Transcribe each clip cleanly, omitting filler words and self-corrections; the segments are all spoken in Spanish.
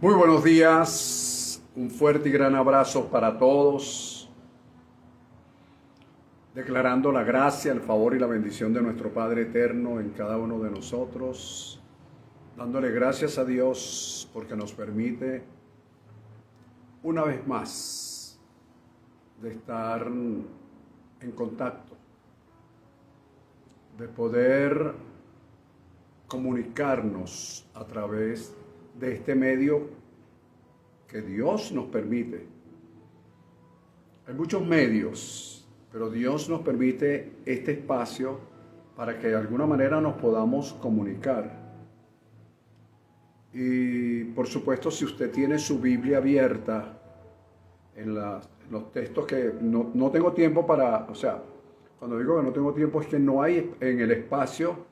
Muy buenos días, un fuerte y gran abrazo para todos, declarando la gracia, el favor y la bendición de nuestro Padre Eterno en cada uno de nosotros, dándole gracias a Dios porque nos permite una vez más de estar en contacto, de poder comunicarnos a través de este medio que Dios nos permite. Hay muchos medios, pero Dios nos permite este espacio para que de alguna manera nos podamos comunicar. Y por supuesto, si usted tiene su Biblia abierta en los textos que no tengo tiempo para, o sea, cuando digo que no tengo tiempo es que no hay en el espacio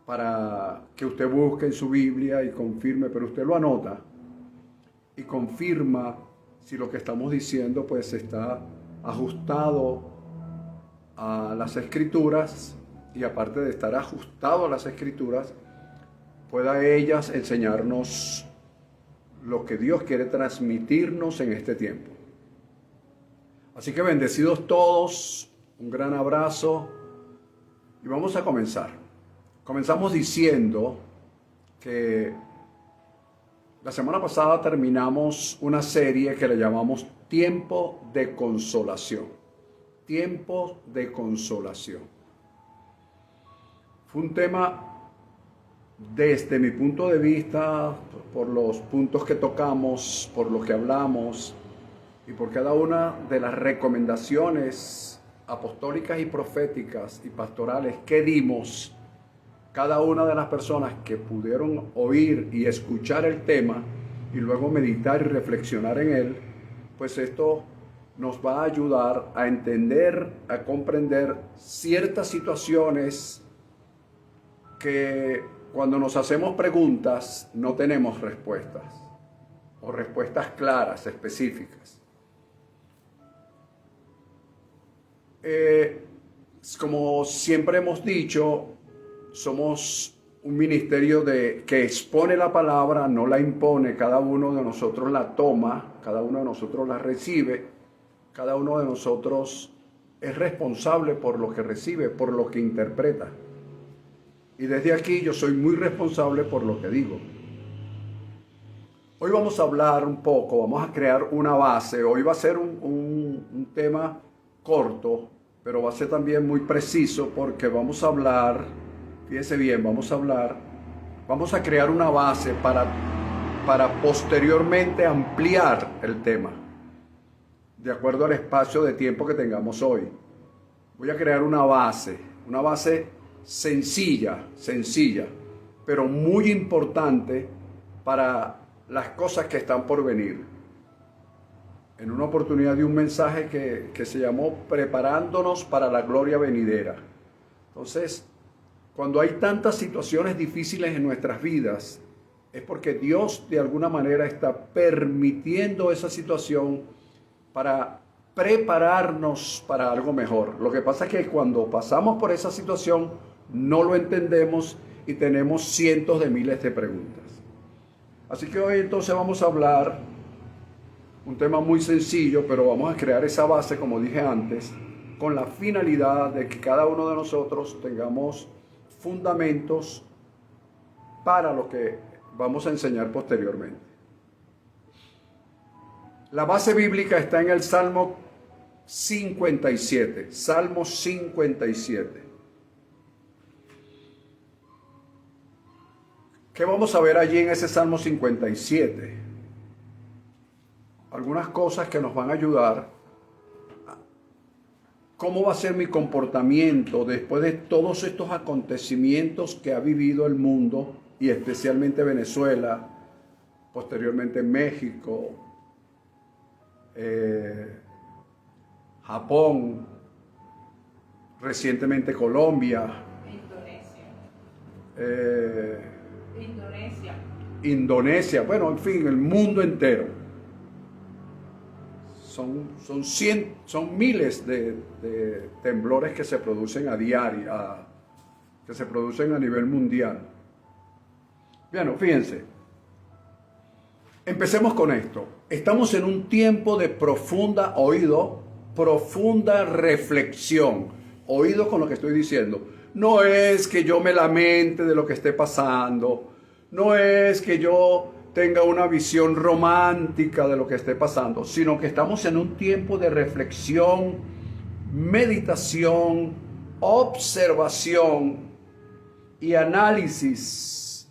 para que usted busque en su Biblia y confirme, pero usted lo anota y confirma si lo que estamos diciendo pues está ajustado a las Escrituras, y aparte de estar ajustado a las Escrituras, pueda ellas enseñarnos lo que Dios quiere transmitirnos en este tiempo. Así que bendecidos todos, un gran abrazo y vamos a comenzar. Comenzamos diciendo que la semana pasada terminamos una serie que le llamamos Tiempo de Consolación. Tiempo de Consolación. Fue un tema, desde mi punto de vista, por los puntos que tocamos, por lo que hablamos y por cada una de las recomendaciones apostólicas y proféticas y pastorales que dimos. Cada una de las personas que pudieron oír y escuchar el tema y luego meditar y reflexionar en él, pues esto nos va a ayudar a entender, a comprender ciertas situaciones que cuando nos hacemos preguntas no tenemos respuestas o respuestas claras, específicas. Como siempre hemos dicho, somos un ministerio que expone la palabra, no la impone. Cada uno de nosotros la toma, cada uno de nosotros la recibe, cada uno de nosotros es responsable por lo que recibe, por lo que interpreta. Y desde aquí yo soy muy responsable por lo que digo. Hoy vamos a hablar un poco, vamos a crear una base. Hoy va a ser un tema corto, pero va a ser también muy preciso porque vamos a hablar. Fíjese bien, vamos a crear una base para posteriormente ampliar el tema, de acuerdo al espacio de tiempo que tengamos hoy. Voy a crear una base sencilla, pero muy importante para las cosas que están por venir. En una oportunidad de un mensaje que se llamó Preparándonos para la Gloria Venidera. Entonces, cuando hay tantas situaciones difíciles en nuestras vidas, es porque Dios de alguna manera está permitiendo esa situación para prepararnos para algo mejor. Lo que pasa es que cuando pasamos por esa situación no lo entendemos y tenemos cientos de miles de preguntas. Así que hoy entonces vamos a hablar un tema muy sencillo, pero vamos a crear esa base, como dije antes, con la finalidad de que cada uno de nosotros tengamos fundamentos para lo que vamos a enseñar posteriormente. La base bíblica está en el Salmo 57. Salmo 57. ¿Qué vamos a ver allí en ese Salmo 57? Algunas cosas que nos van a ayudar. ¿Cómo va a ser mi comportamiento después de todos estos acontecimientos que ha vivido el mundo y especialmente Venezuela, posteriormente México, Japón, recientemente Colombia, Indonesia, bueno, en fin, el mundo entero? Son miles de temblores que se producen a diario, que se producen a nivel mundial. Bien, fíjense, Empecemos con esto. Estamos en un tiempo de profunda, profunda reflexión. Oído con lo que estoy diciendo. No es que yo me lamente de lo que esté pasando. No es que yo tenga una visión romántica de lo que esté pasando, sino que estamos en un tiempo de reflexión, meditación, observación y análisis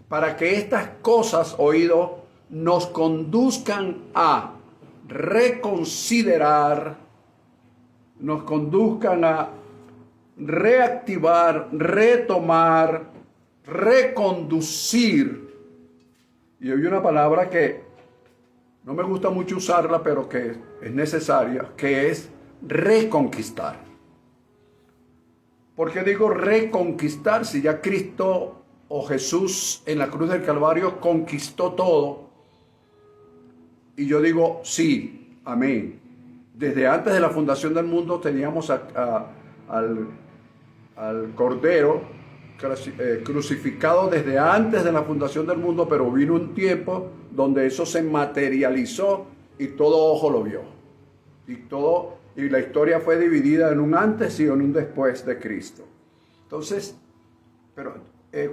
para que estas cosas, oído, nos conduzcan a reconsiderar, nos conduzcan a reactivar, retomar, reconducir. Y hay una palabra que no me gusta mucho usarla, pero que es necesaria, que es reconquistar. ¿Por qué digo reconquistar? Si ya Cristo o Jesús en la cruz del Calvario conquistó todo. Y yo digo, sí, amén. Desde antes de la fundación del mundo teníamos al Cordero crucificado desde antes de la fundación del mundo, pero vino un tiempo donde eso se materializó y todo ojo lo vio. Y la historia fue dividida en un antes y en un después de Cristo. Entonces,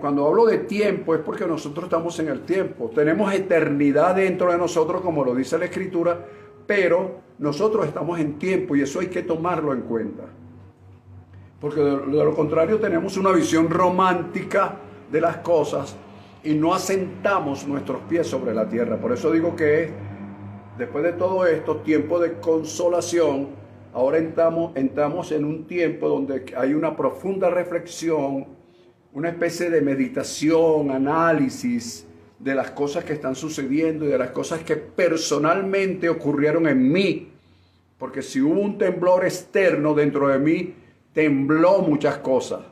cuando hablo de tiempo es porque nosotros estamos en el tiempo. Tenemos eternidad dentro de nosotros, como lo dice la Escritura, pero nosotros estamos en tiempo y eso hay que tomarlo en cuenta. Porque de lo contrario tenemos una visión romántica de las cosas y no asentamos nuestros pies sobre la tierra. Por eso digo que después de todo esto, tiempo de consolación, ahora entramos en un tiempo donde hay una profunda reflexión, una especie de meditación, análisis de las cosas que están sucediendo y de las cosas que personalmente ocurrieron en mí. Porque si hubo un temblor externo dentro de mí, tembló muchas cosas.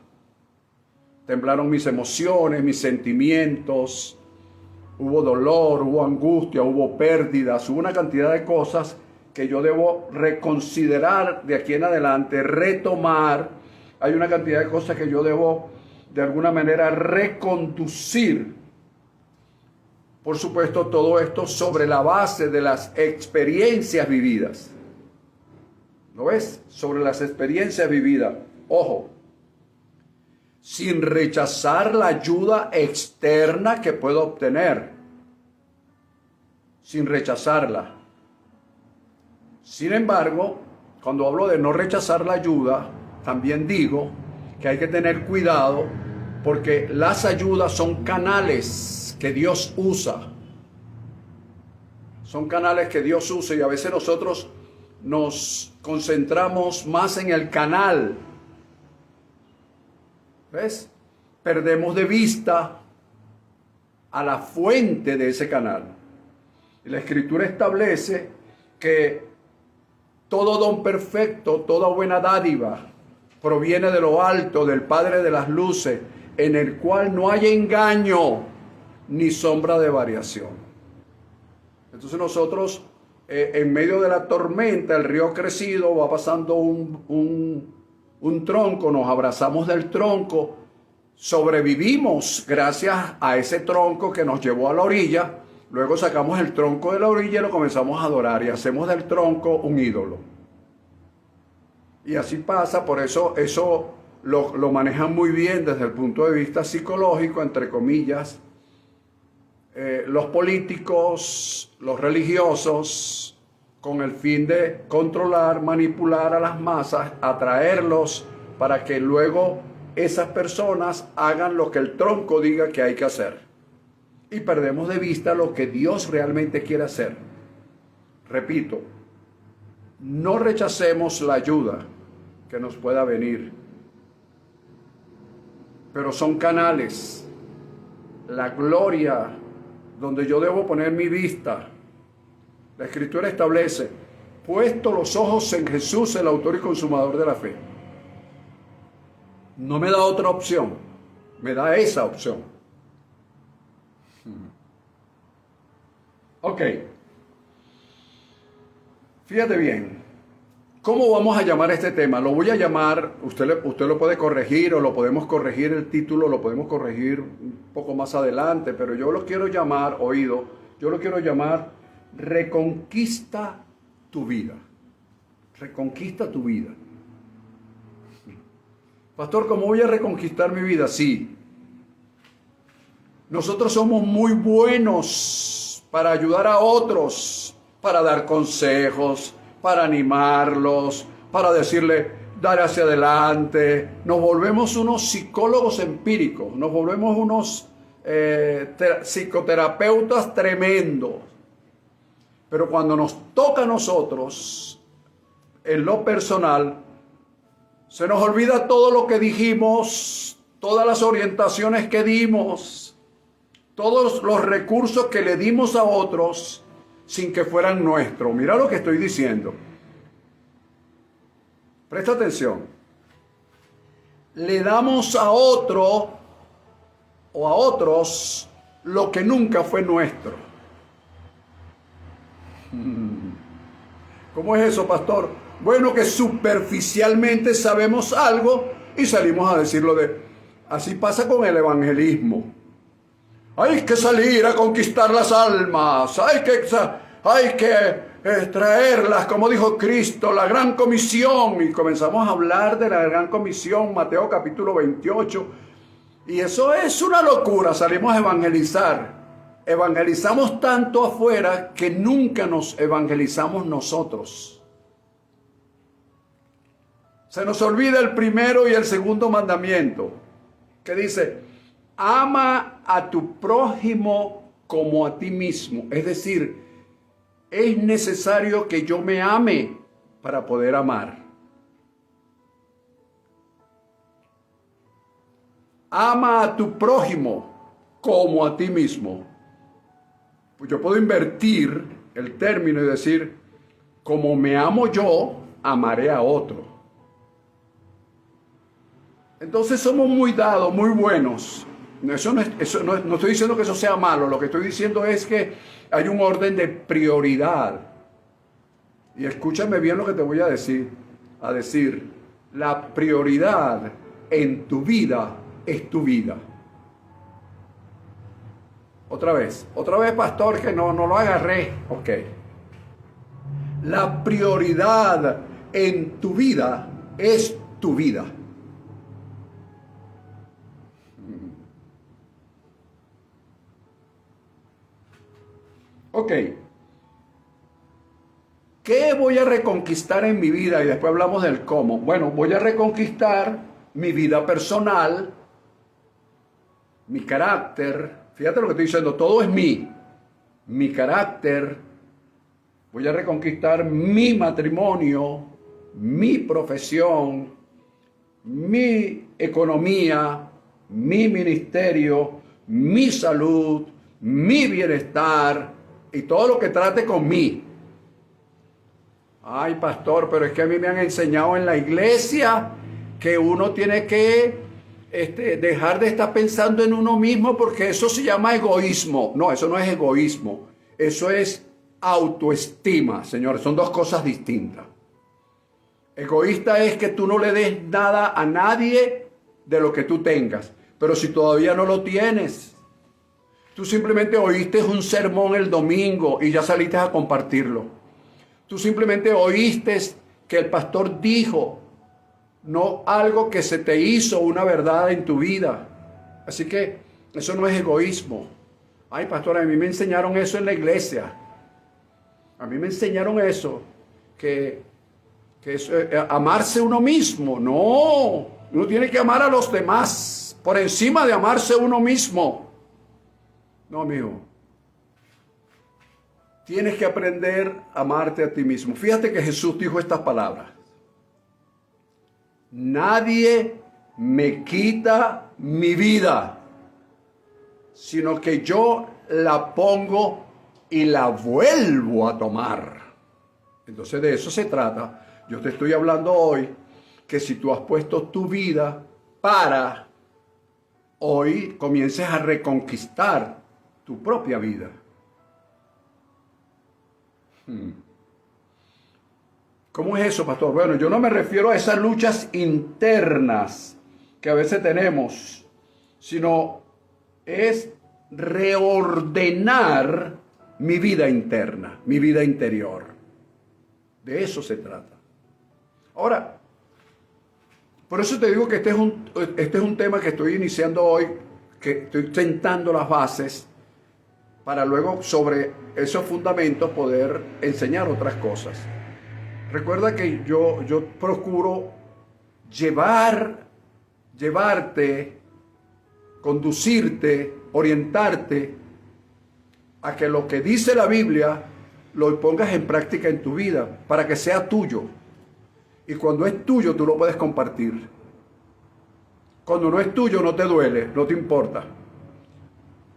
Temblaron mis emociones, mis sentimientos, hubo dolor, hubo angustia, hubo pérdidas, hubo una cantidad de cosas que yo debo reconsiderar de aquí en adelante, retomar. Hay una cantidad de cosas que yo debo de alguna manera reconducir. Por supuesto, todo esto sobre la base de las experiencias vividas. ¿Lo ves? Sobre las experiencias vividas. Ojo, sin rechazar la ayuda externa que puedo obtener. Sin rechazarla. Sin embargo, cuando hablo de no rechazar la ayuda, también digo que hay que tener cuidado porque las ayudas son canales que Dios usa. Son canales que Dios usa y a veces nosotros nos concentramos más en el canal. ¿Ves? Perdemos de vista a la fuente de ese canal. Y la Escritura establece que todo don perfecto, toda buena dádiva proviene de lo alto, del Padre de las luces, en el cual no hay engaño ni sombra de variación. Entonces nosotros, en medio de la tormenta, el río crecido, va pasando un tronco, nos abrazamos del tronco, sobrevivimos gracias a ese tronco que nos llevó a la orilla, luego sacamos el tronco de la orilla y lo comenzamos a adorar y hacemos del tronco un ídolo. Y así pasa, por eso lo manejan muy bien desde el punto de vista psicológico, entre comillas, los políticos, los religiosos, con el fin de controlar, manipular a las masas, atraerlos para que luego esas personas hagan lo que el tronco diga que hay que hacer. Y perdemos de vista lo que Dios realmente quiere hacer. Repito, no rechacemos la ayuda que nos pueda venir, pero son canales, la gloria donde yo debo poner mi vista. La Escritura establece, puesto los ojos en Jesús, el autor y consumador de la fe. No me da otra opción, me da esa opción. Ok, fíjate bien, ¿cómo vamos a llamar este tema? Lo voy a llamar, usted lo puede corregir o lo podemos corregir el título, lo podemos corregir un poco más adelante, pero yo lo quiero llamar, oído, yo lo quiero llamar reconquista tu vida. Reconquista tu vida. Pastor, ¿cómo voy a reconquistar mi vida? Sí. Nosotros somos muy buenos para ayudar a otros, para dar consejos, para animarlos, para decirle, dar hacia adelante. Nos volvemos unos psicólogos empíricos, nos volvemos unos psicoterapeutas tremendos. Pero cuando nos toca a nosotros, en lo personal, se nos olvida todo lo que dijimos, todas las orientaciones que dimos, todos los recursos que le dimos a otros sin que fueran nuestros. Mira lo que estoy diciendo. Presta atención. Le damos a otro o a otros lo que nunca fue nuestro. ¿Cómo es eso, pastor? Bueno, que superficialmente sabemos algo y salimos a decirlo Así pasa con el evangelismo. Hay que salir a conquistar las almas, hay que traerlas, como dijo Cristo, la gran comisión. Y comenzamos a hablar de la gran comisión, Mateo capítulo 28. Y eso es una locura, salimos a evangelizar. Evangelizamos tanto afuera que nunca nos evangelizamos nosotros. Se nos olvida el primero y el segundo mandamiento, que dice, ama a tu prójimo como a ti mismo. Es decir, es necesario que yo me ame para poder amar. Ama a tu prójimo como a ti mismo. Pues yo puedo invertir el término y decir, como me amo yo, amaré a otro. Entonces somos muy dados, muy buenos. No estoy diciendo que eso sea malo, lo que estoy diciendo es que hay un orden de prioridad. Y escúchame bien lo que te voy a decir. La prioridad en tu vida es tu vida. Otra vez, pastor, que no lo agarré. Ok. La prioridad en tu vida es tu vida. Ok. ¿Qué voy a reconquistar en mi vida? Y después hablamos del cómo. Bueno, voy a reconquistar mi vida personal, mi carácter. Fíjate lo que estoy diciendo, todo es mi carácter. Voy a reconquistar mi matrimonio, mi profesión, mi economía, mi ministerio, mi salud, mi bienestar y todo lo que trate con mí. Ay, pastor, pero es que a mí me han enseñado en la iglesia que uno tiene que dejar de estar pensando en uno mismo porque eso se llama egoísmo. No, eso no es egoísmo. Eso es autoestima, señores. Son dos cosas distintas. Egoísta es que tú no le des nada a nadie de lo que tú tengas. Pero si todavía no lo tienes, tú simplemente oíste un sermón el domingo y ya saliste a compartirlo. Tú simplemente oíste que el pastor dijo, no algo que se te hizo una verdad en tu vida. Así que eso no es egoísmo. Ay, pastor, a mí me enseñaron eso en la iglesia. A mí me enseñaron eso, que es amarse uno mismo. No, uno tiene que amar a los demás por encima de amarse uno mismo. No, amigo. Tienes que aprender a amarte a ti mismo. Fíjate que Jesús dijo estas palabras. Nadie me quita mi vida, sino que yo la pongo y la vuelvo a tomar. Entonces de eso se trata. Yo te estoy hablando hoy que si tú has puesto tu vida para hoy comiences a reconquistar tu propia vida. ¿Cómo es eso, pastor? Bueno, yo no me refiero a esas luchas internas que a veces tenemos, sino es reordenar mi vida interna, mi vida interior. De eso se trata. Ahora, por eso te digo que este es un tema que estoy iniciando hoy, que estoy sentando las bases para luego sobre esos fundamentos poder enseñar otras cosas. Recuerda que yo procuro llevarte, conducirte, orientarte a que lo que dice la Biblia lo pongas en práctica en tu vida para que sea tuyo. Y cuando es tuyo, tú lo puedes compartir. Cuando no es tuyo, no te duele, no te importa.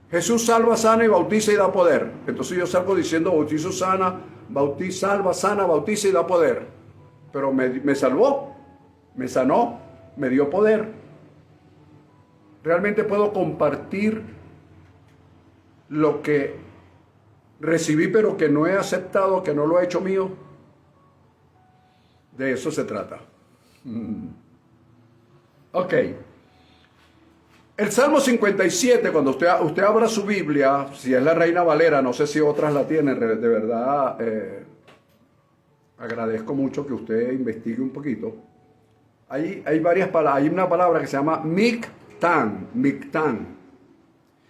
Jesús salva, sana y bautiza y da poder. Entonces yo salgo diciendo, bautizo, sana, salva, sana, bautiza y da poder. Pero me salvó, me sanó, me dio poder. Realmente puedo compartir lo que recibí, pero que no he aceptado, que no lo he hecho mío. De eso se trata. Ok. El Salmo 57, cuando usted abra su Biblia, si es la Reina Valera, no sé si otras la tienen, de verdad agradezco mucho que usted investigue un poquito. Hay varias palabras, hay una palabra que se llama Mictán.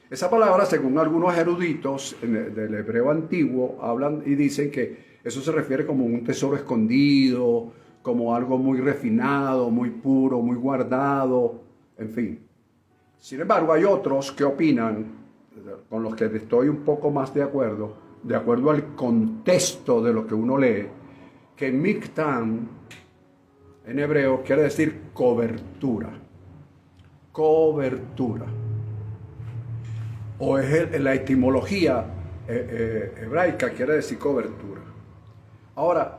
Esa palabra, según algunos eruditos del hebreo antiguo, hablan y dicen que eso se refiere como un tesoro escondido, como algo muy refinado, muy puro, muy guardado, en fin. Sin embargo, hay otros que opinan, con los que estoy un poco más de acuerdo al contexto de lo que uno lee, que Mictán en hebreo quiere decir cobertura. Cobertura. O es la etimología hebraica, quiere decir cobertura. Ahora,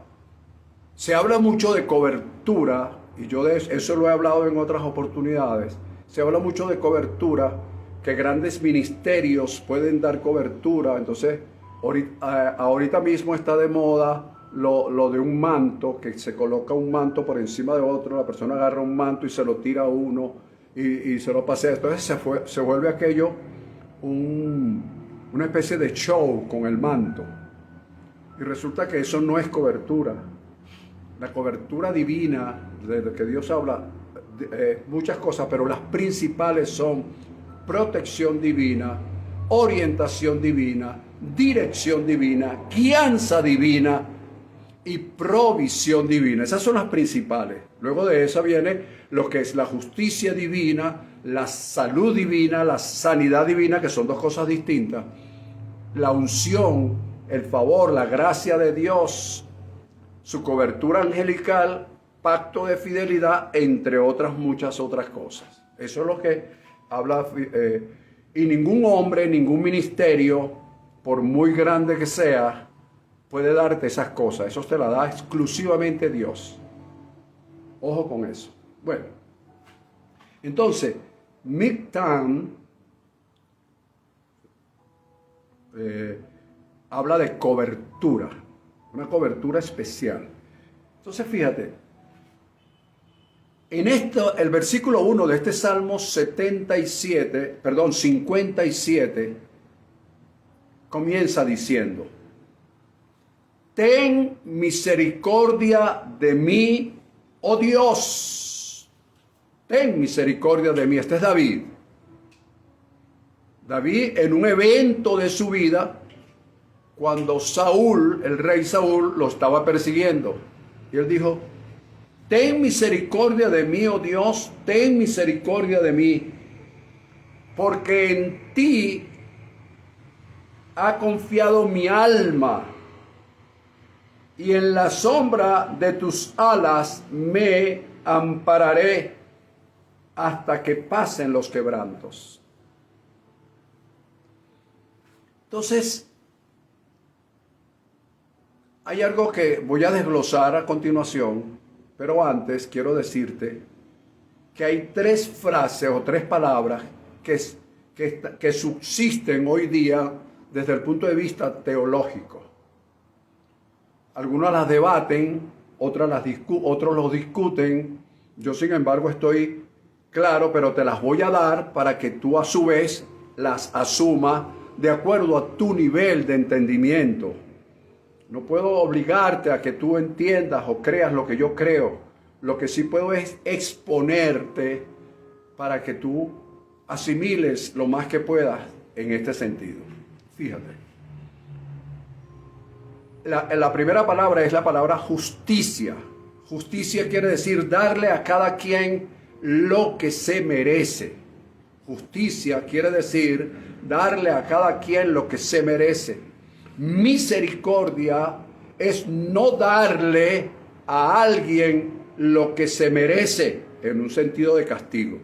se habla mucho de cobertura, y yo de eso lo he hablado en otras oportunidades. Se habla mucho de cobertura, que grandes ministerios pueden dar cobertura. Entonces, ahorita mismo está de moda lo de un manto, que se coloca un manto por encima de otro, la persona agarra un manto y se lo tira a uno y se lo pasea. Entonces se vuelve aquello una especie de show con el manto. Y resulta que eso no es cobertura. La cobertura divina, de que Dios habla, muchas cosas, pero las principales son protección divina, orientación divina, dirección divina, guianza divina y provisión divina. Esas son las principales. Luego de esa viene lo que es la justicia divina, la salud divina, la sanidad divina, que son dos cosas distintas. La unción, el favor, la gracia de Dios, su cobertura angelical, pacto de fidelidad, entre otras muchas otras cosas. Eso es lo que habla. Y ningún hombre, ningún ministerio, por muy grande que sea, puede darte esas cosas. Eso te la da exclusivamente Dios. Ojo con eso. Bueno, entonces, Mictán habla de cobertura, una cobertura especial. Entonces, fíjate, en esto, el versículo 1 de este Salmo 57, comienza diciendo: ten misericordia de mí, oh Dios, ten misericordia de mí. Este es David. David, en un evento de su vida, cuando Saúl, el rey Saúl, lo estaba persiguiendo, y él dijo: ten misericordia de mí, oh Dios, ten misericordia de mí, porque en ti ha confiado mi alma, y en la sombra de tus alas me ampararé hasta que pasen los quebrantos. Entonces, hay algo que voy a desglosar a continuación, pero antes quiero decirte que hay tres frases o tres palabras que subsisten hoy día desde el punto de vista teológico. Algunos las debaten, otros los discuten. Yo, sin embargo, estoy claro, pero te las voy a dar para que tú a su vez las asumas de acuerdo a tu nivel de entendimiento. No puedo obligarte a que tú entiendas o creas lo que yo creo. Lo que sí puedo es exponerte para que tú asimiles lo más que puedas en este sentido. Fíjate. La primera palabra es la palabra justicia. Justicia quiere decir darle a cada quien lo que se merece. Justicia quiere decir darle a cada quien lo que se merece. Misericordia es no darle a alguien lo que se merece en un sentido de castigo.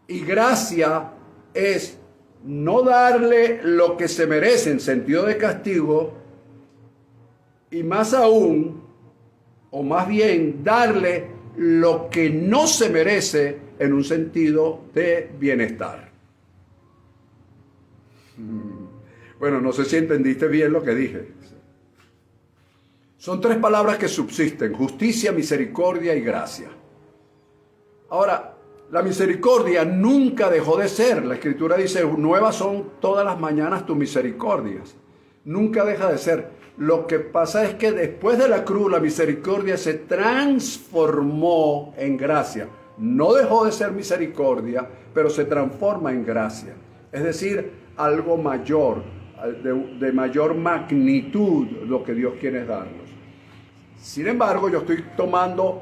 Y gracia es no darle lo que se merece en sentido de castigo, y más aún, o más bien, darle lo que no se merece en un sentido de bienestar. Bueno, no sé si entendiste bien lo que dije. Son tres palabras que subsisten: justicia, misericordia y gracia. Ahora, la misericordia nunca dejó de ser. La Escritura dice, nuevas son todas las mañanas tus misericordias. Nunca deja de ser. Lo que pasa es que después de la cruz, la misericordia se transformó en gracia. No dejó de ser misericordia, pero se transforma en gracia. Es decir, algo mayor, de mayor magnitud, lo que Dios quiere darnos. Sin embargo, yo estoy tomando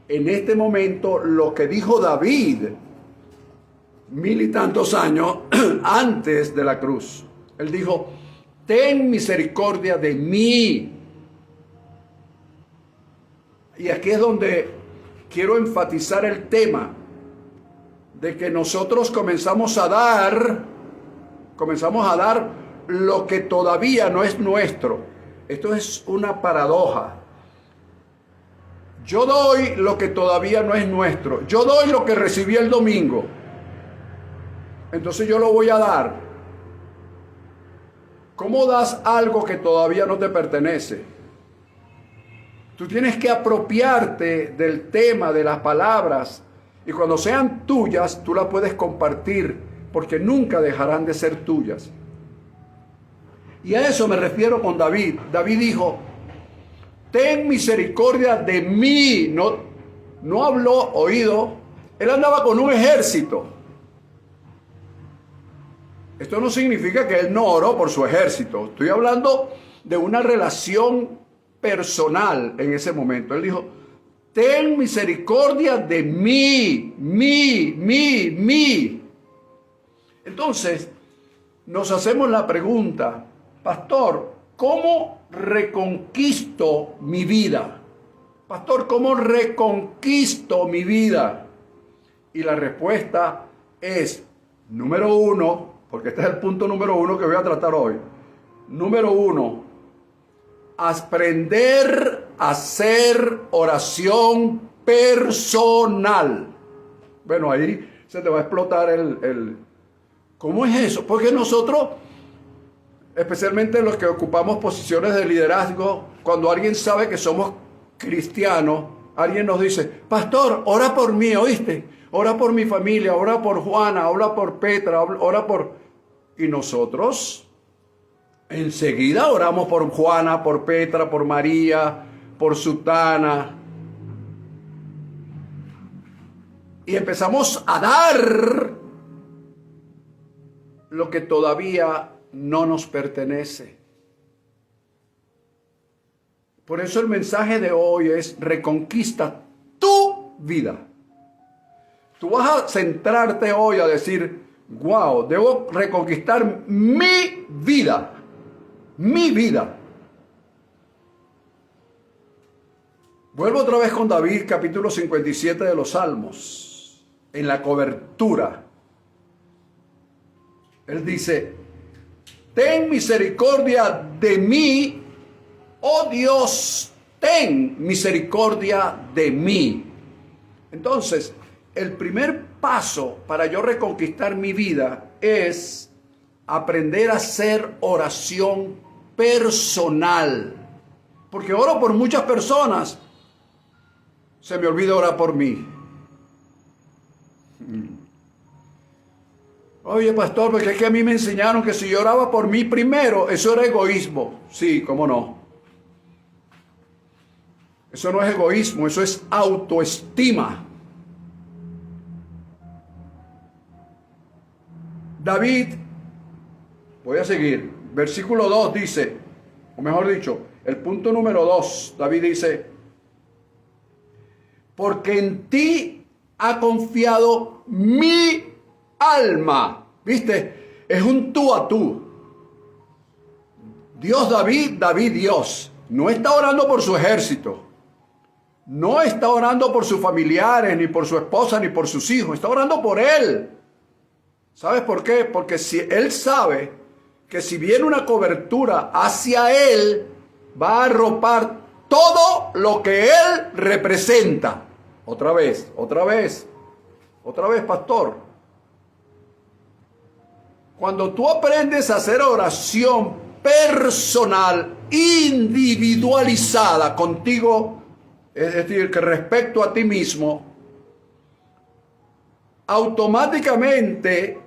en este momento lo que dijo David 1000 y tantos años antes de la cruz. Él dijo, ten misericordia de mí. Y aquí es donde quiero enfatizar el tema de que nosotros comenzamos a dar lo que todavía no es nuestro. Esto es una paradoja. Yo doy lo que todavía no es nuestro. Yo doy lo que recibí el domingo. Entonces yo lo voy a dar. ¿Cómo das algo que todavía no te pertenece? Tú tienes que apropiarte del tema, de las palabras, y cuando sean tuyas, tú las puedes compartir, porque nunca dejarán de ser tuyas. Y a eso me refiero con David. David dijo, ten misericordia de mí. No habló oído. Él andaba con un ejército. Esto no significa que él no oró por su ejército. Estoy hablando de una relación personal en ese momento. Él dijo, ten misericordia de mí. Entonces, nos hacemos la pregunta, pastor, ¿cómo reconquisto mi vida? Pastor, ¿cómo reconquisto mi vida? Y la respuesta es, número uno, porque este es el punto número uno que voy a tratar hoy. Número uno, aprender a hacer oración personal. Bueno, ahí se te va a explotar ¿cómo es eso? Porque nosotros, especialmente los que ocupamos posiciones de liderazgo, cuando alguien sabe que somos cristianos, alguien nos dice, pastor, ora por mí, ¿oíste? Ora por mi familia, ora por Juana, ora por Petra, ora por... Y nosotros enseguida oramos por Juana, por Petra, por María, por Sutana. Y empezamos a dar lo que todavía no nos pertenece. Por eso el mensaje de hoy es reconquista tu vida. Tú vas a centrarte hoy a decir, wow, debo reconquistar mi vida. Mi vida. Vuelvo otra vez con David, capítulo 57 de los Salmos, en la cobertura. Él dice, ten misericordia de mí, oh Dios, ten misericordia de mí. Entonces, el primer paso para yo reconquistar mi vida es aprender a hacer oración personal. Porque oro por muchas personas, se me olvida orar por mí. Oye, pastor, porque es que a mí me enseñaron que si yo oraba por mí primero, eso era egoísmo. Sí, cómo no. Eso no es egoísmo, eso es autoestima. David, voy a seguir, versículo 2 dice, o mejor dicho, el punto número 2, David dice, porque en ti ha confiado mi alma. ¿Viste? Es un tú a tú. Dios David, David Dios. No está orando por su ejército. No está orando por sus familiares, ni por su esposa, ni por sus hijos. Está orando por él. ¿Sabes por qué? Porque si él sabe que si viene una cobertura hacia él, va a arropar todo lo que él representa. Otra vez, pastor. Cuando tú aprendes a hacer oración personal, individualizada contigo, es decir, que respecto a ti mismo, automáticamente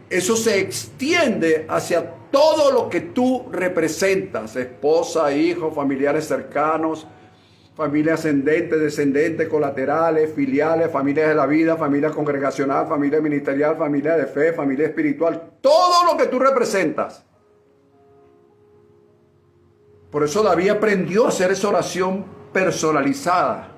eso se extiende hacia todo lo que tú representas, esposa, hijo, familiares cercanos, familia ascendente, descendente, colaterales, filiales, familias de la vida, familia congregacional, familia ministerial, familia de fe, familia espiritual, todo lo que tú representas. Por eso David aprendió a hacer esa oración personalizada.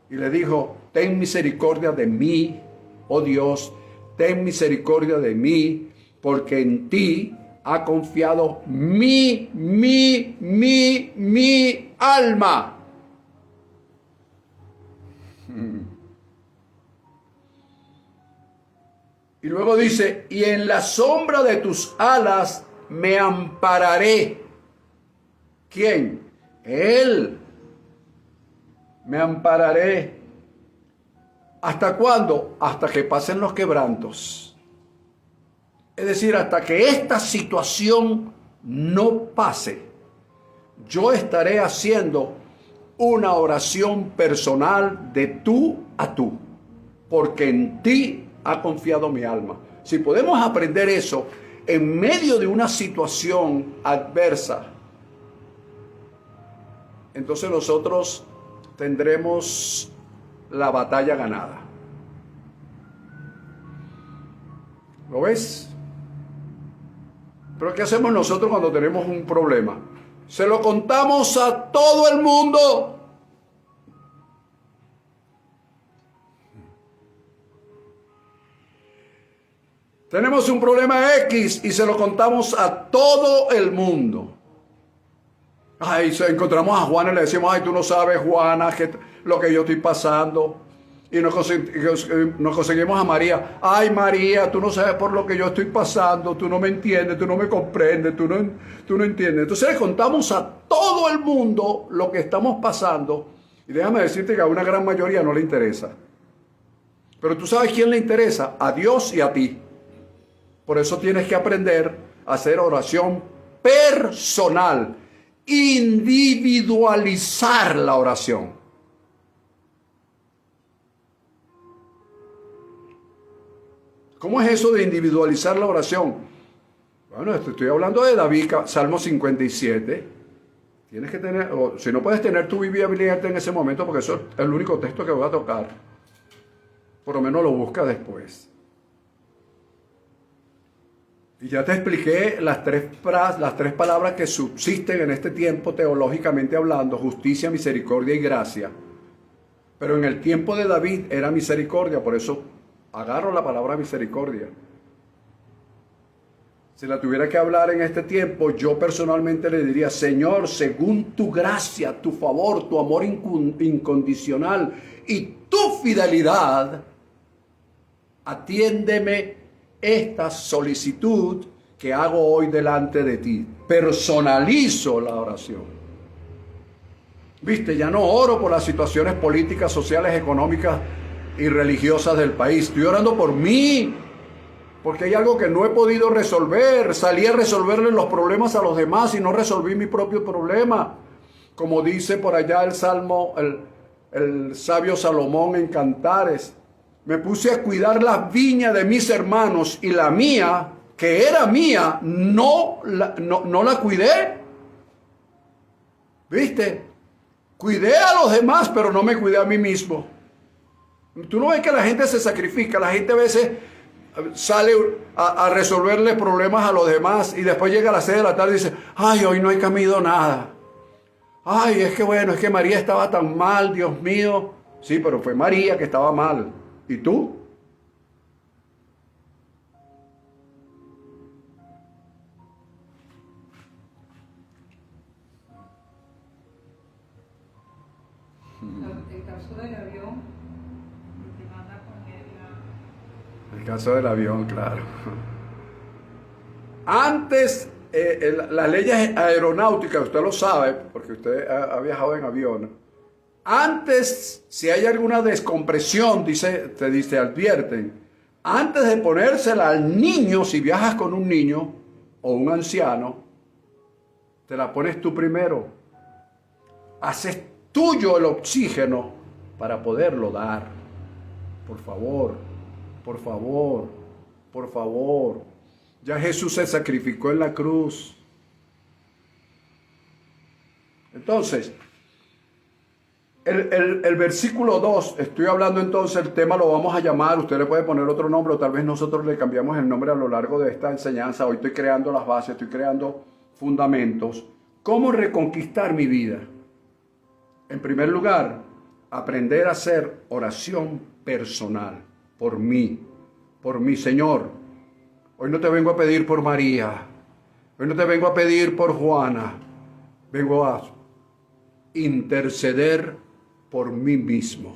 Y le dijo, ten misericordia de mí, oh Dios, ten misericordia de mí, porque en ti ha confiado mi alma. Y luego dice, y en la sombra de tus alas me ampararé. ¿Quién? Él. Me ampararé. ¿Hasta cuándo? Hasta que pasen los quebrantos. Es decir, hasta que esta situación no pase, yo estaré haciendo una oración personal de tú a tú, porque en ti ha confiado mi alma. Si podemos aprender eso en medio de una situación adversa, entonces nosotros tendremos la batalla ganada. ¿Lo ves? Pero ¿qué hacemos nosotros cuando tenemos un problema? Se lo contamos a todo el mundo. Tenemos un problema X y se lo contamos a todo el mundo. Ay, encontramos a Juana y le decimos, ay, tú no sabes, Juana, lo que yo estoy pasando. Y nos conseguimos a María. Ay, María, tú no sabes por lo que yo estoy pasando. Tú no me entiendes, tú no me comprendes, tú no entiendes. Entonces le contamos a todo el mundo lo que estamos pasando. Y déjame decirte que a una gran mayoría no le interesa. Pero tú sabes quién le interesa, a Dios y a ti. Por eso tienes que aprender a hacer oración personal. Individualizar la oración. ¿Cómo es eso de individualizar la oración? Bueno, estoy hablando de David, Salmo 57. Tienes que tener, o si no puedes tener tu Biblia abierta en ese momento, porque eso es el único texto que voy a tocar, por lo menos lo busca después. Y ya te expliqué las tres palabras que subsisten en este tiempo teológicamente hablando: justicia, misericordia y gracia. Pero en el tiempo de David era misericordia, por eso agarro la palabra misericordia. Si la tuviera que hablar en este tiempo, yo personalmente le diría: Señor, según tu gracia, tu favor, tu amor incondicional y tu fidelidad, atiéndeme esta solicitud que hago hoy delante de ti. Personalizo la oración. Viste, ya no oro por las situaciones políticas, sociales, económicas y religiosas del país. Estoy orando por mí, porque hay algo que no he podido resolver. Salí a resolverle los problemas a los demás y no resolví mi propio problema. Como dice por allá el Salmo, el sabio Salomón en Cantares: Me puse a cuidar las viñas de mis hermanos y la mía, que era mía, no la cuidé. ¿Viste? Cuidé a los demás, pero no me cuidé a mí mismo. Tú no ves que la gente se sacrifica, la gente a veces sale a resolverle problemas a los demás y después llega a las 6 de la tarde y dice, ay, hoy no he comido nada. Ay, es que bueno, es que María estaba tan mal, Dios mío. Sí, pero fue María que estaba mal. ¿Y tú? El caso del avión, que manda con él. El caso del avión, claro. Antes, las leyes aeronáuticas, usted lo sabe, porque usted ha viajado en avión. Antes, si hay alguna descompresión, te advierten, antes de ponérsela al niño, si viajas con un niño o un anciano, te la pones tú primero. Haces tuyo el oxígeno para poderlo dar. Por favor, por favor, por favor. Ya Jesús se sacrificó en la cruz. Entonces, el versículo 2, estoy hablando entonces, el tema lo vamos a llamar, usted le puede poner otro nombre o tal vez nosotros le cambiamos el nombre a lo largo de esta enseñanza. Hoy estoy creando las bases, estoy creando fundamentos. ¿Cómo reconquistar mi vida? En primer lugar, aprender a hacer oración personal por mí, Señor. Hoy no te vengo a pedir por María, hoy no te vengo a pedir por Juana, vengo a interceder por mí mismo.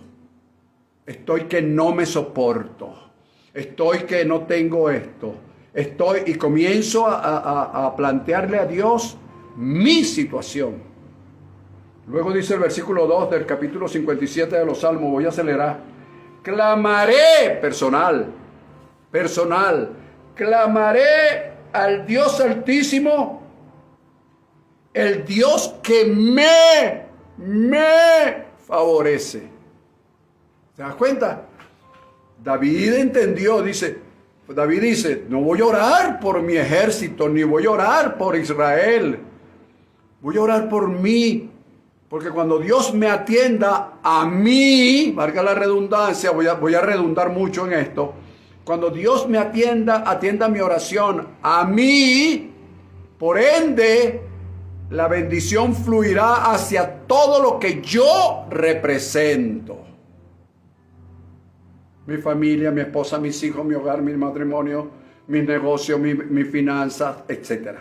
Estoy que no me soporto, estoy que no tengo esto, y comienzo a plantearle a Dios mi situación. Luego dice el versículo 2 del capítulo 57 de los Salmos, voy a acelerar. Clamaré, personal, clamaré al Dios Altísimo, el Dios que me favorece. ¿Te das cuenta? David entendió, David dice, no voy a orar por mi ejército, ni voy a orar por Israel, voy a orar por mí. Porque cuando Dios me atienda a mí, marca la redundancia, voy a redundar mucho en esto. Cuando Dios me atienda mi oración a mí, por ende, la bendición fluirá hacia todo lo que yo represento. Mi familia, mi esposa, mis hijos, mi hogar, mi matrimonio, mis negocios, mis finanzas, etc.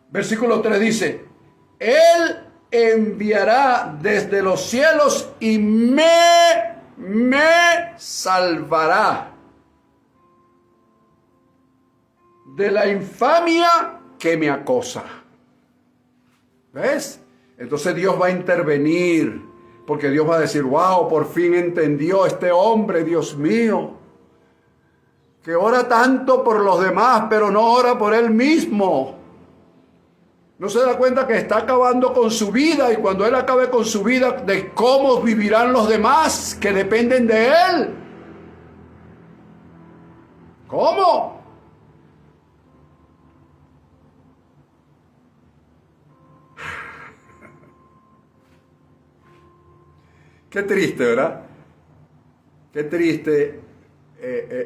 Versículo 3 dice, Él enviará desde los cielos y me salvará de la infamia que me acosa. ¿Ves? Entonces Dios va a intervenir, porque Dios va a decir, wow, por fin entendió este hombre, Dios mío, que ora tanto por los demás, pero no ora por él mismo. No se da cuenta que está acabando con su vida, y cuando él acabe con su vida, de cómo vivirán los demás que dependen de él. ¿Cómo? Qué triste, ¿verdad? Qué triste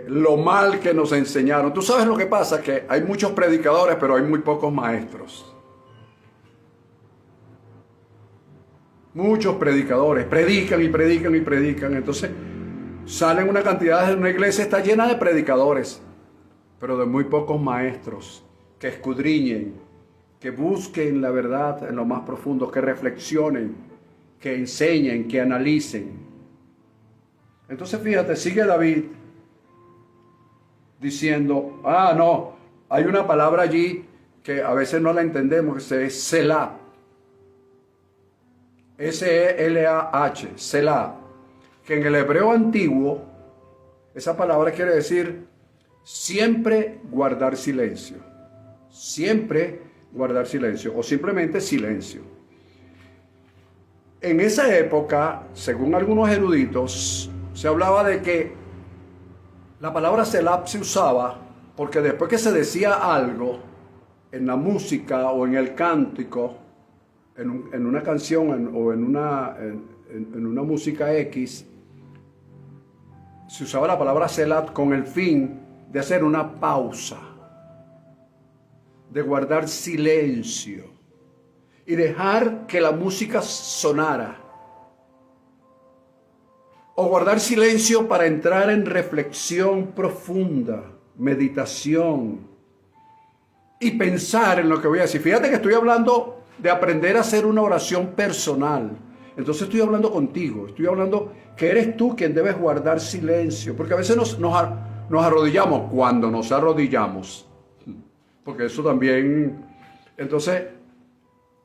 lo mal que nos enseñaron. Tú sabes lo que pasa, que hay muchos predicadores, pero hay muy pocos maestros. Muchos predicadores predican y predican y predican. Entonces salen una cantidad de una iglesia, está llena de predicadores, pero de muy pocos maestros que escudriñen, que busquen la verdad en lo más profundo, que reflexionen, que enseñen, que analicen. Entonces fíjate, sigue David diciendo, no, hay una palabra allí que a veces no la entendemos, que es Selah. S-E-L-A-H, Selah, que en el hebreo antiguo, esa palabra quiere decir siempre guardar silencio. Siempre guardar silencio, o simplemente silencio. En esa época, según algunos eruditos, se hablaba de que la palabra Selah se usaba porque después que se decía algo en la música o en el cántico, en una canción o en una música X, se usaba la palabra Selah con el fin de hacer una pausa, de guardar silencio y dejar que la música sonara. O guardar silencio para entrar en reflexión profunda, meditación y pensar en lo que voy a decir. Fíjate que estoy hablando de aprender a hacer una oración personal. Entonces estoy hablando contigo, estoy hablando que eres tú quien debes guardar silencio. Porque a veces nos arrodillamos cuando nos arrodillamos. Porque eso también... Entonces,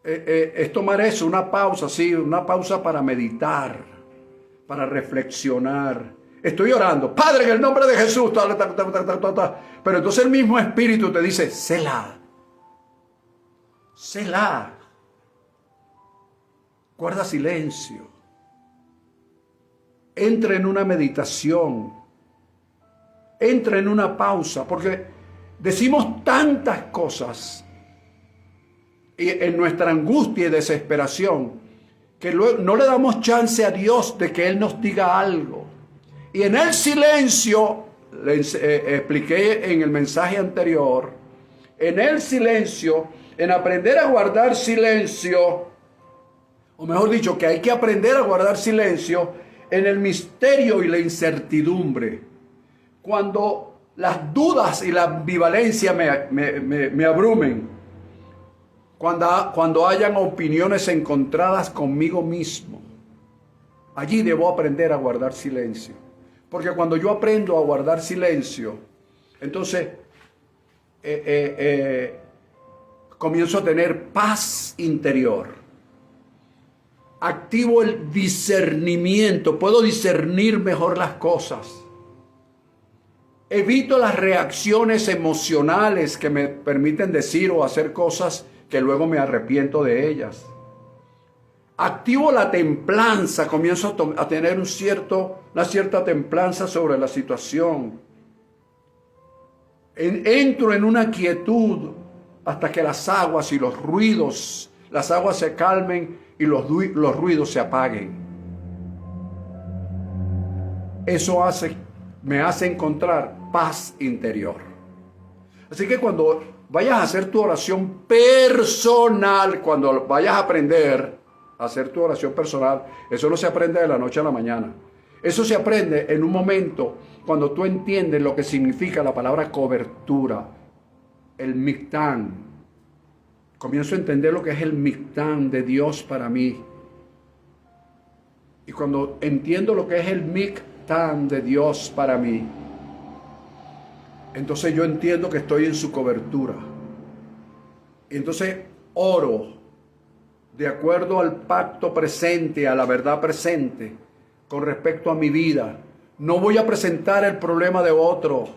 es tomar eso, una pausa, sí, una pausa para meditar, para reflexionar. Estoy orando, Padre, en el nombre de Jesús, pero entonces el mismo Espíritu te dice, Selah, Selah, guarda silencio, entra en una meditación, entra en una pausa, porque decimos tantas cosas y en nuestra angustia y desesperación que luego no le damos chance a Dios de que Él nos diga algo. Y en el silencio, expliqué en el mensaje anterior, en el silencio, en aprender a guardar silencio, o mejor dicho, que hay que aprender a guardar silencio en el misterio y la incertidumbre. Cuando las dudas y la ambivalencia me abrumen, cuando hayan opiniones encontradas conmigo mismo, allí debo aprender a guardar silencio. Porque cuando yo aprendo a guardar silencio, entonces comienzo a tener paz interior. Activo el discernimiento, puedo discernir mejor las cosas. Evito las reacciones emocionales que me permiten decir o hacer cosas que luego me arrepiento de ellas. Activo la templanza, comienzo a tener una cierta templanza sobre la situación. Entro en una quietud hasta que las aguas y los ruidos, las aguas se calmen y los ruidos se apaguen. Eso me hace encontrar paz interior. Así que cuando vayas a hacer tu oración personal, cuando vayas a aprender a hacer tu oración personal, eso no se aprende de la noche a la mañana. Eso se aprende en un momento cuando tú entiendes lo que significa la palabra cobertura, el Mictán. Comienzo a entender lo que es el Mictán de Dios para mí. Y cuando entiendo lo que es el Mictán de Dios para mí, entonces yo entiendo que estoy en su cobertura. Y entonces oro de acuerdo al pacto presente, a la verdad presente, con respecto a mi vida. No voy a presentar el problema de otro.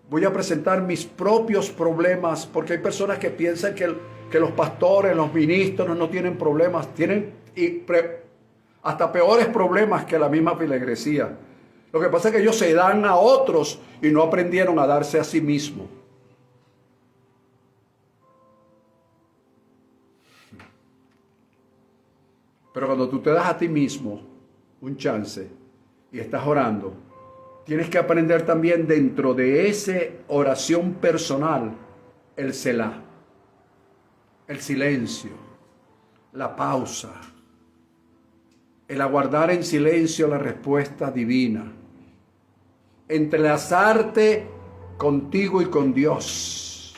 Voy a presentar mis propios problemas, porque hay personas que piensan que los pastores, los ministros no tienen problemas. Tienen hasta peores problemas que la misma feligresía. Lo que pasa es que ellos se dan a otros y no aprendieron a darse a sí mismos. Pero cuando tú te das a ti mismo un chance y estás orando, tienes que aprender también dentro de esa oración personal el Selah, el silencio, la pausa, el aguardar en silencio la respuesta divina, entrelazarte contigo y con Dios.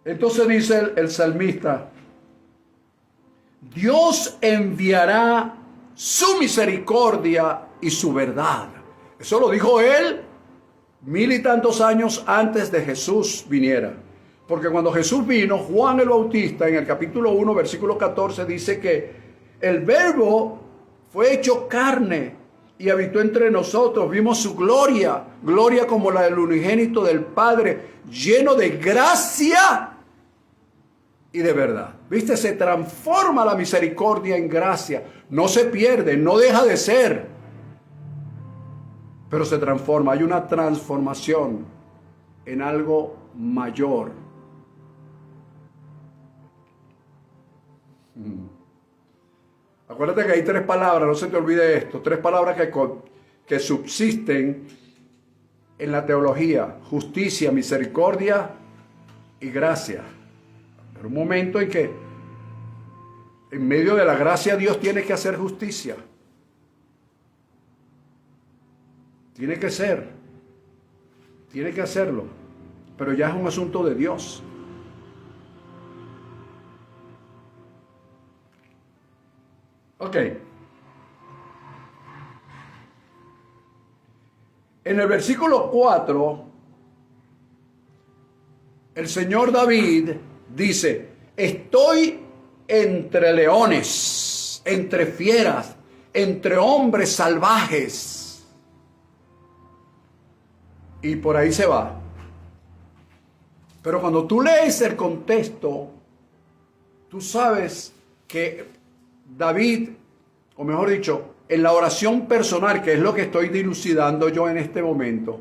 Entonces dice el salmista, Dios enviará su misericordia y su verdad. Eso lo dijo él 1000 y tantos años antes de Jesús viniera. Porque cuando Jesús vino, Juan el Bautista en el capítulo 1, versículo 14, dice que el verbo fue hecho carne y habitó entre nosotros. Vimos su gloria, gloria como la del unigénito del Padre, lleno de gracia y de verdad. ¿Viste? Se transforma la misericordia en gracia. No se pierde, no deja de ser, pero se transforma. Hay una transformación en algo mayor. Acuérdate que hay 3 palabras, no se te olvide esto, 3 palabras que subsisten en la teología: justicia, misericordia y gracia. Pero un momento en que en medio de la gracia Dios tiene que hacer justicia. Tiene que hacerlo, pero ya es un asunto de Dios. Ok. En el versículo 4, el Señor David dice: estoy entre leones, entre fieras, entre hombres salvajes. Y por ahí se va. Pero cuando tú lees el contexto, tú sabes que David, o mejor dicho, en la oración personal, que es lo que estoy dilucidando yo en este momento,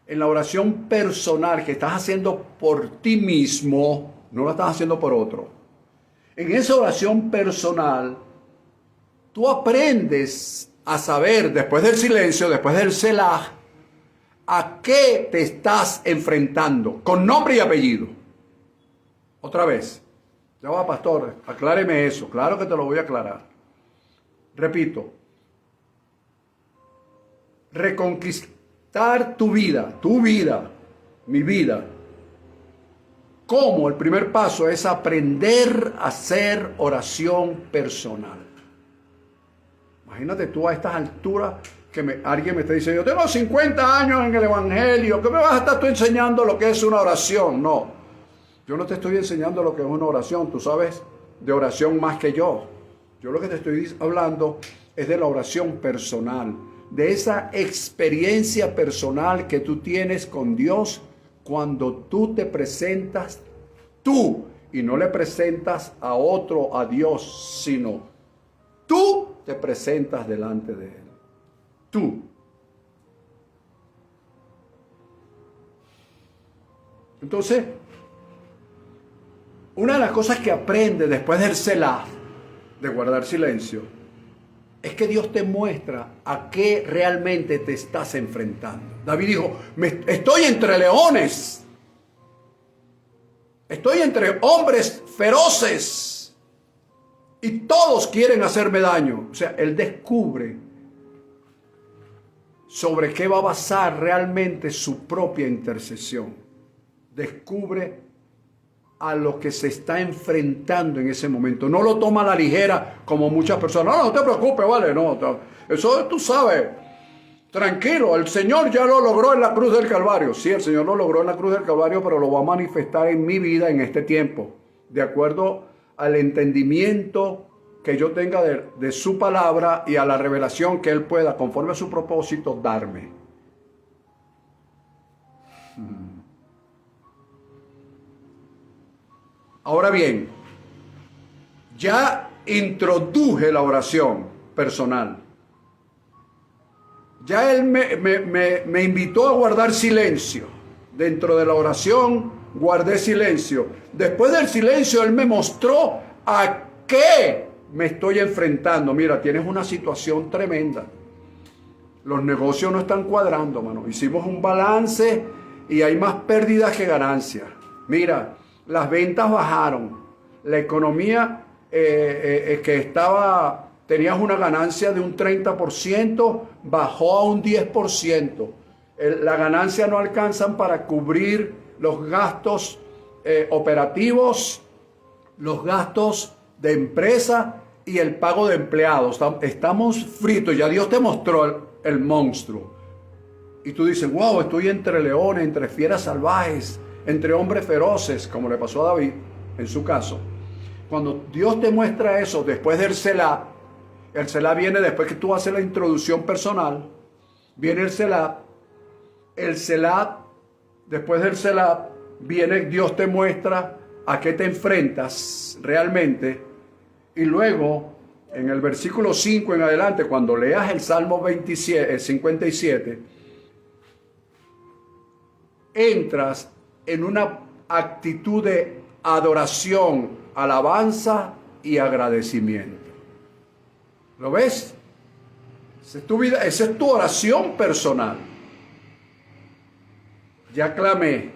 en la oración personal que estás haciendo por ti mismo, no la estás haciendo por otro. En esa oración personal, tú aprendes a saber, después del silencio, después del selah, a qué te estás enfrentando, con nombre y apellido. Otra vez. Ya va, pastor, acláreme eso. Claro que te lo voy a aclarar. Repito. Reconquistar tu vida, mi vida. ¿Cómo? El primer paso es aprender a hacer oración personal. Imagínate tú a estas alturas que alguien me está diciendo: yo tengo 50 años en el Evangelio, ¿qué me vas a estar tú enseñando lo que es una oración? No. Yo no te estoy enseñando lo que es una oración. Tú sabes de oración más que yo. Yo lo que te estoy hablando es de la oración personal, de esa experiencia personal que tú tienes con Dios cuando tú te presentas tú y no le presentas a otro, a Dios, sino tú te presentas delante de Él. Tú. Entonces, una de las cosas que aprende después del selah, de guardar silencio, es que Dios te muestra a qué realmente te estás enfrentando. David dijo: estoy entre leones, estoy entre hombres feroces y todos quieren hacerme daño. O sea, él descubre sobre qué va a basar realmente su propia intercesión. Descubre a lo que se está enfrentando en ese momento. No lo toma a la ligera como muchas personas. No te preocupes, vale, no. Eso tú sabes. Tranquilo, el Señor ya lo logró en la cruz del Calvario. Sí, el Señor lo logró en la cruz del Calvario, pero lo va a manifestar en mi vida en este tiempo, de acuerdo al entendimiento que yo tenga de su palabra y a la revelación que Él pueda, conforme a su propósito, darme. Ahora bien, ya introduje la oración personal. Ya Él me invitó a guardar silencio. Dentro de la oración guardé silencio. Después del silencio Él me mostró a qué me estoy enfrentando. Mira, tienes una situación tremenda. Los negocios no están cuadrando, mano. Hicimos un balance y hay más pérdidas que ganancias. Mira, las ventas bajaron. La economía tenías una ganancia de un 30%, bajó a un 10%. La ganancia no alcanzan para cubrir los gastos operativos, los gastos de empresa y el pago de empleados. Estamos fritos. Ya Dios te mostró el monstruo. Y tú dices: wow, estoy entre leones, entre fieras salvajes, entre hombres feroces, como le pasó a David en su caso. Cuando Dios te muestra eso después del selah, El Selah viene después que tú haces la introducción personal. Viene el Selah. El Selah, después del Selah, viene Dios te muestra a qué te enfrentas realmente. Y luego, en el versículo 5 en adelante, cuando leas el Salmo 57, entras en una actitud de adoración, alabanza y agradecimiento. ¿Lo ves? Esa es tu vida, esa es tu oración personal. Ya clamé,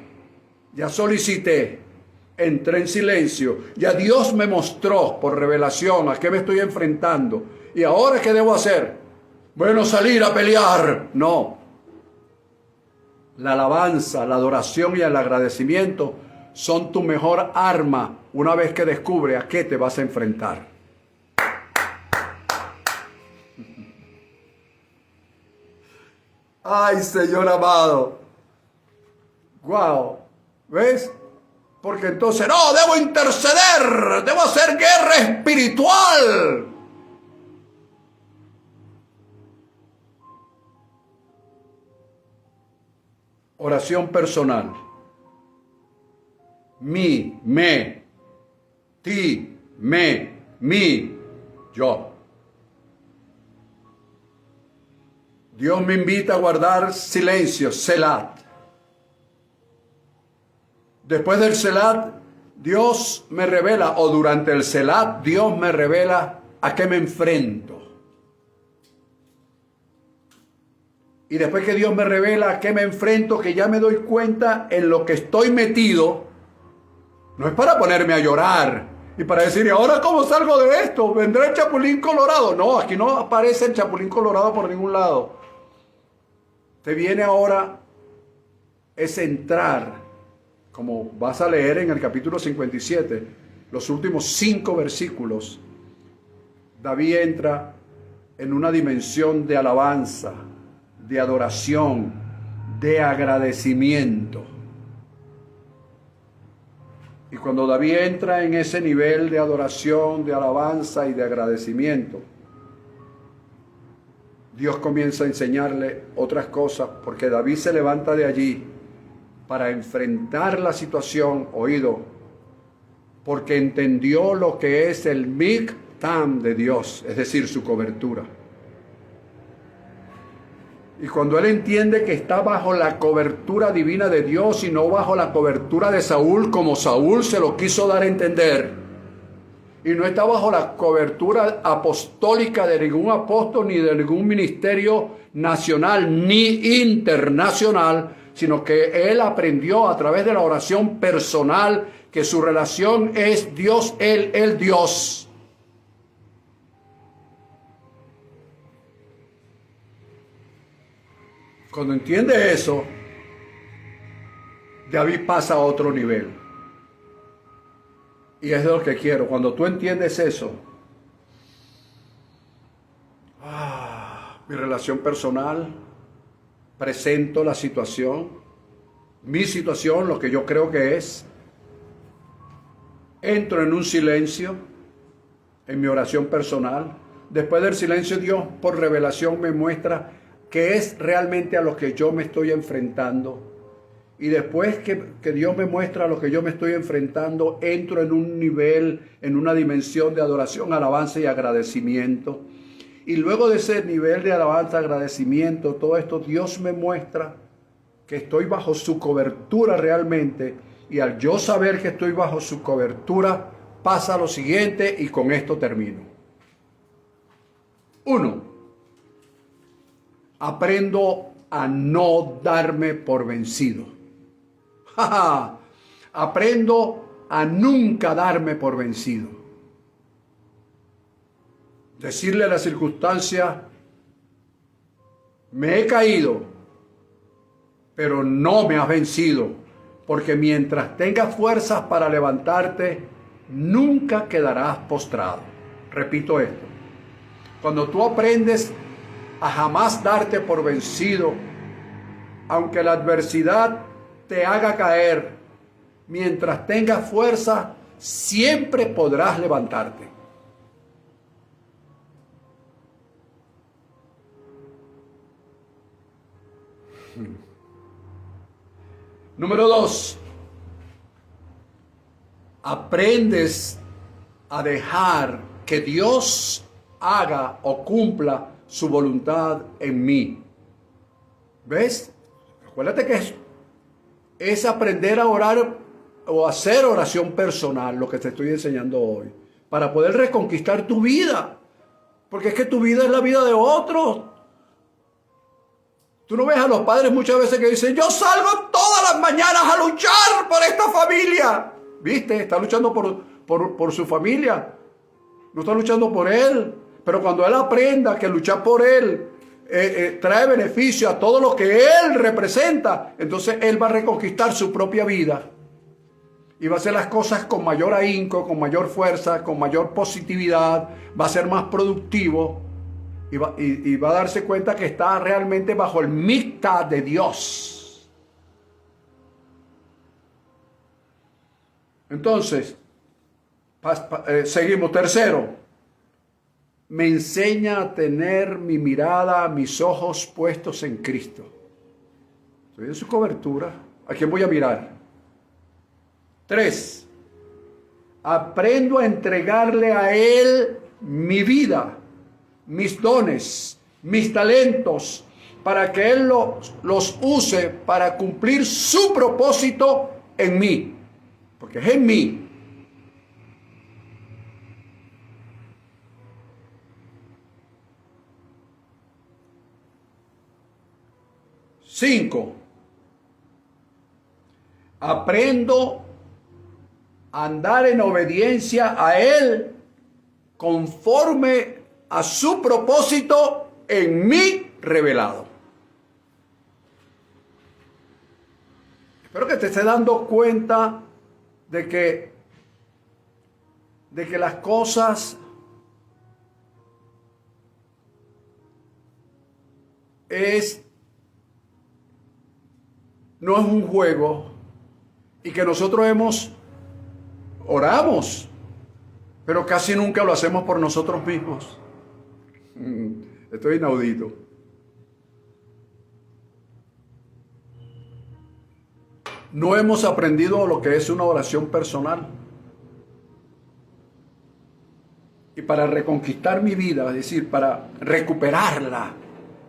ya solicité, entré en silencio, ya Dios me mostró por revelación a qué me estoy enfrentando. ¿Y ahora qué debo hacer? Bueno, salir a pelear. No. La alabanza, la adoración y el agradecimiento son tu mejor arma una vez que descubres a qué te vas a enfrentar. Ay, Señor amado. Wow. ¿Ves? Porque entonces, no, debo interceder, debo hacer guerra espiritual. Oración personal. Mi, me, ti, me, mi, yo. Dios me invita a guardar silencio, Selah. Después del Selah, Dios me revela, o durante el Selah, Dios me revela a qué me enfrento. Y después que Dios me revela a qué me enfrento, que ya me doy cuenta en lo que estoy metido, no es para ponerme a llorar y para decir, ¿y ahora cómo salgo de esto? ¿Vendrá el Chapulín Colorado? No, aquí no aparece el Chapulín Colorado por ningún lado. Te viene ahora es entrar, como vas a leer en el capítulo 57, los últimos 5 versículos. David entra en una dimensión de alabanza, de adoración, de agradecimiento. Y cuando David entra en ese nivel de adoración, de alabanza y de agradecimiento, Dios comienza a enseñarle otras cosas, porque David se levanta de allí para enfrentar la situación, oído, porque entendió lo que es el Miktam de Dios, es decir, su cobertura. Y cuando él entiende que está bajo la cobertura divina de Dios y no bajo la cobertura de Saúl, como Saúl se lo quiso dar a entender, y no está bajo la cobertura apostólica de ningún apóstol ni de ningún ministerio nacional ni internacional, sino que él aprendió a través de la oración personal que su relación es Dios, él, el Dios. Cuando entiende eso, David pasa a otro nivel. Y es de lo que quiero. Cuando tú entiendes eso, mi relación personal, presento la situación, mi situación, lo que yo creo que es, entro en un silencio, en mi oración personal. Después del silencio, Dios por revelación me muestra qué es realmente a lo que yo me estoy enfrentando. Y después que Dios me muestra lo que yo me estoy enfrentando, entro en un nivel, en una dimensión de adoración, alabanza y agradecimiento. Y luego de ese nivel de alabanza, agradecimiento, todo esto, Dios me muestra que estoy bajo su cobertura realmente. Y al yo saber que estoy bajo su cobertura, pasa lo siguiente y con esto termino. 1. Aprendo a no darme por vencido. Aprendo a nunca darme por vencido. Decirle a la circunstancia, me he caído, pero no me has vencido, porque mientras tengas fuerzas para levantarte, nunca quedarás postrado. Repito esto. Cuando tú aprendes a jamás darte por vencido, aunque la adversidad te haga caer, mientras tengas fuerza, siempre podrás levantarte. Número 2, aprendes a dejar que Dios haga o cumpla su voluntad en mí. ¿Ves? Acuérdate que es aprender a orar o hacer oración personal, lo que te estoy enseñando hoy, para poder reconquistar tu vida. Porque es que tu vida es la vida de otros. Tú no ves a los padres muchas veces que dicen, yo salgo todas las mañanas a luchar por esta familia. ¿Viste? Está luchando por su familia. No está luchando por él. Pero cuando él aprenda que luchar por él trae beneficio a todo lo que él representa, entonces él va a reconquistar su propia vida. Y va a hacer las cosas con mayor ahínco, con mayor fuerza, con mayor positividad. Va a ser más productivo. Y va a darse cuenta que está realmente bajo el micta de Dios. Entonces, seguimos. Tercero, me enseña a tener mi mirada, mis ojos puestos en Cristo. Estoy en su cobertura. ¿A quién voy a mirar? 3, aprendo a entregarle a Él mi vida, mis dones, mis talentos, para que Él los use para cumplir su propósito en mí, porque es en mí. Cinco, aprendo a andar en obediencia a Él conforme a su propósito en mí revelado. Espero que te estés dando cuenta de que las cosas no es un juego y que nosotros oramos, pero casi nunca lo hacemos por nosotros mismos. Esto es inaudito. No hemos aprendido lo que es una oración personal. Y para reconquistar mi vida, es decir, para recuperarla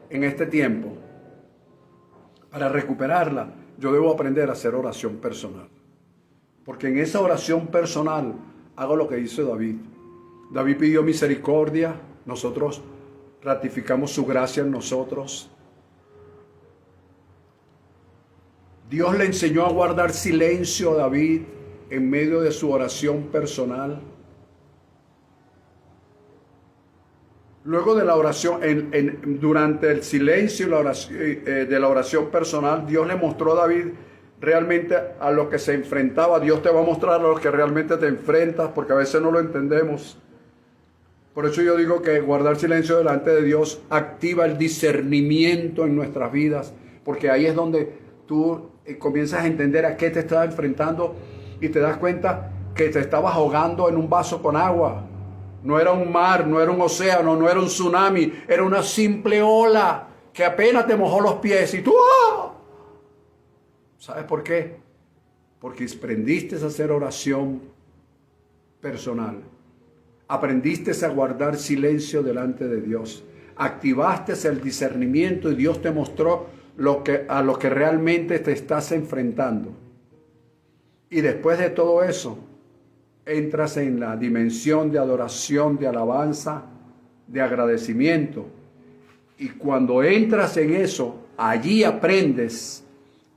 en este tiempo, para recuperarla, yo debo aprender a hacer oración personal. Porque en esa oración personal hago lo que hizo David. David pidió misericordia, nosotros ratificamos su gracia en nosotros. Dios le enseñó a guardar silencio a David en medio de su oración personal. Luego de la oración, durante el silencio de la oración personal, Dios le mostró a David realmente a lo que se enfrentaba. Dios te va a mostrar a lo que realmente te enfrentas, porque a veces no lo entendemos. Por eso yo digo que guardar silencio delante de Dios activa el discernimiento en nuestras vidas, porque ahí es donde tú comienzas a entender a qué te estás enfrentando y te das cuenta que te estabas ahogando en un vaso con agua. No era un mar, no era un océano, no era un tsunami, era una simple ola que apenas te mojó los pies y tú... ¡ah! ¿Sabes por qué? Porque aprendiste a hacer oración personal. Aprendiste a guardar silencio delante de Dios. Activaste el discernimiento y Dios te mostró a lo que realmente te estás enfrentando. Y después de todo eso, entras en la dimensión de adoración, de alabanza, de agradecimiento. Y cuando entras en eso, allí aprendes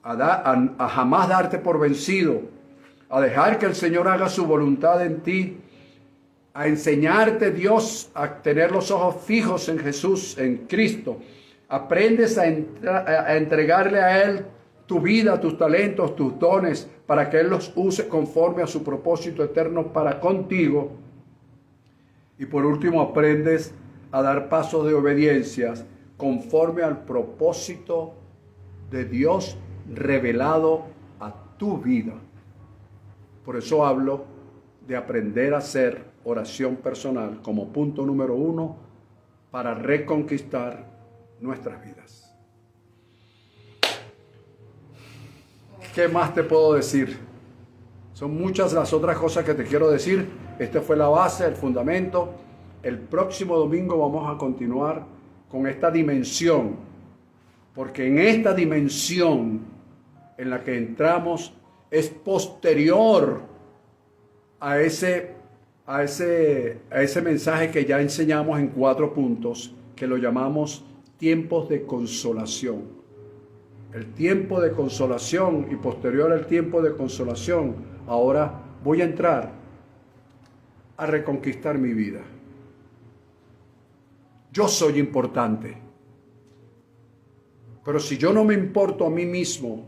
a jamás darte por vencido, a dejar que el Señor haga su voluntad en ti, a enseñarte Dios a tener los ojos fijos en Jesús, en Cristo. Aprendes a entregarle a Él tu vida, tus talentos, tus dones, para que Él los use conforme a su propósito eterno para contigo. Y por último, aprendes a dar pasos de obediencia conforme al propósito de Dios revelado a tu vida. Por eso hablo de aprender a hacer oración personal como punto número 1 para reconquistar nuestras vidas. ¿Qué más te puedo decir? Son muchas las otras cosas que te quiero decir. Esta fue la base, el fundamento. El próximo domingo vamos a continuar con esta dimensión, porque en esta dimensión en la que entramos es posterior a ese mensaje que ya enseñamos en 4 puntos, que lo llamamos tiempos de consolación. El tiempo de consolación, y posterior al tiempo de consolación, ahora voy a entrar a reconquistar mi vida. Yo soy importante, pero si yo no me importo a mí mismo,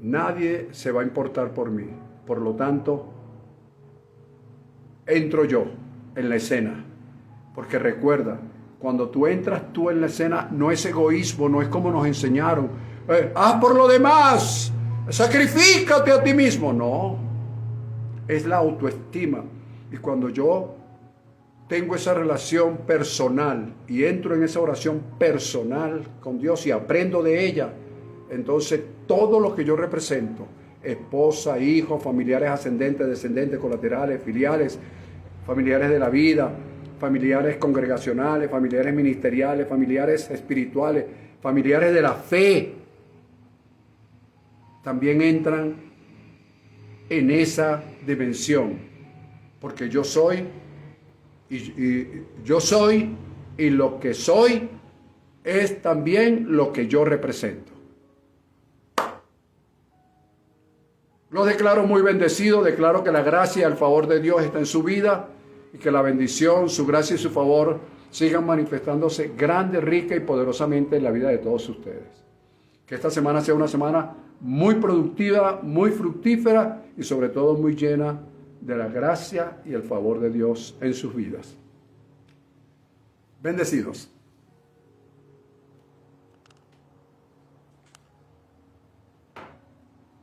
nadie se va a importar por mí. Por lo tanto, entro yo en la escena, porque recuerda, cuando tú entras tú en la escena, no es egoísmo, no es como nos enseñaron, haz por lo demás, sacrifícate a ti mismo. No, es la autoestima. Y cuando yo tengo esa relación personal y entro en esa oración personal con Dios y aprendo de ella, entonces todo lo que yo represento, esposa, hijos, familiares ascendentes, descendentes, colaterales, filiales, familiares de la vida, familiares congregacionales, familiares ministeriales, familiares espirituales, familiares de la fe, también entran en esa dimensión, porque yo soy y lo que soy es también lo que yo represento. Lo declaro muy bendecido, declaro que la gracia y el favor de Dios está en su vida y que la bendición, su gracia y su favor sigan manifestándose grande, rica y poderosamente en la vida de todos ustedes. Que esta semana sea una semana muy productiva, muy fructífera y sobre todo muy llena de la gracia y el favor de Dios en sus vidas. Bendecidos.